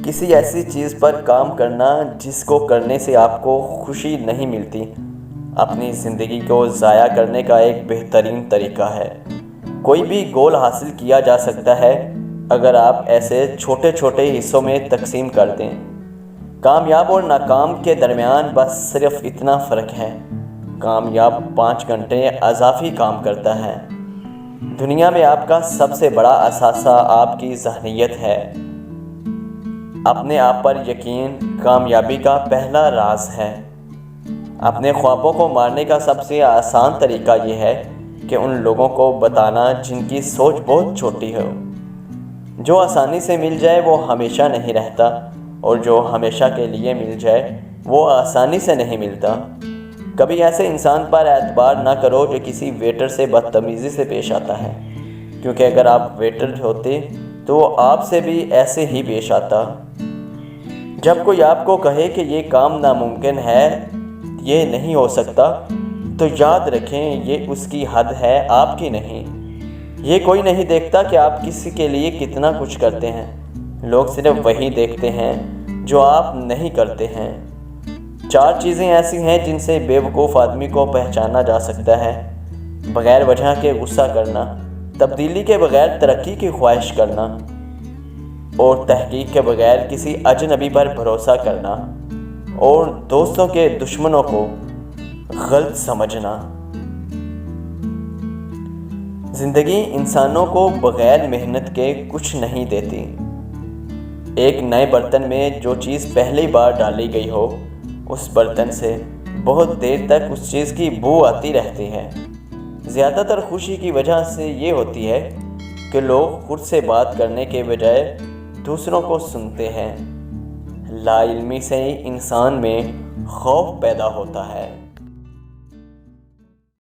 کسی ایسی چیز پر کام کرنا جس کو کرنے سے آپ کو خوشی نہیں ملتی اپنی زندگی کو ضائع کرنے کا ایک بہترین طریقہ ہے۔ کوئی بھی گول حاصل کیا جا سکتا ہے اگر آپ ایسے چھوٹے چھوٹے حصوں میں تقسیم کر دیں۔ کامیاب اور ناکام کے درمیان بس صرف اتنا فرق ہے، کامیاب 5 گھنٹے اضافی کام کرتا ہے۔ دنیا میں آپ کا سب سے بڑا اثاثہ آپ کی ذہنیت ہے۔ اپنے آپ پر یقین کامیابی کا پہلا راز ہے۔ اپنے خوابوں کو مارنے کا سب سے آسان طریقہ یہ ہے کہ ان لوگوں کو بتانا جن کی سوچ بہت چھوٹی ہو۔ جو آسانی سے مل جائے وہ ہمیشہ نہیں رہتا، اور جو ہمیشہ کے لیے مل جائے وہ آسانی سے نہیں ملتا۔ کبھی ایسے انسان پر اعتبار نہ کرو جو کسی ویٹر سے بدتمیزی سے پیش آتا ہے، کیونکہ اگر آپ ویٹر ہوتے تو وہ آپ سے بھی ایسے ہی پیش آتا۔ جب کوئی آپ کو کہے کہ یہ کام ناممکن ہے، یہ نہیں ہو سکتا، تو یاد رکھیں یہ اس کی حد ہے، آپ کی نہیں۔ یہ کوئی نہیں دیکھتا کہ آپ کسی کے لیے کتنا کچھ کرتے ہیں، لوگ صرف وہی دیکھتے ہیں جو آپ نہیں کرتے ہیں۔ 4 چیزیں ایسی ہیں جن سے بے وقوف آدمی کو پہچانا جا سکتا ہے: بغیر وجہ کے غصہ کرنا، تبدیلی کے بغیر ترقی کی خواہش کرنا، اور تحقیق کے بغیر کسی اجنبی پر بھروسہ کرنا، اور دوستوں کے دشمنوں کو غلط سمجھنا۔ زندگی انسانوں کو بغیر محنت کے کچھ نہیں دیتی۔ ایک نئے برتن میں جو چیز پہلی بار ڈالی گئی ہو، اس برتن سے بہت دیر تک اس چیز کی بو آتی رہتی ہے۔ زیادہ تر خوشی کی وجہ سے یہ ہوتی ہے کہ لوگ خود سے بات کرنے کے بجائے دوسروں کو سنتے ہیں۔ لا علمی سے انسان میں خوف پیدا ہوتا ہے۔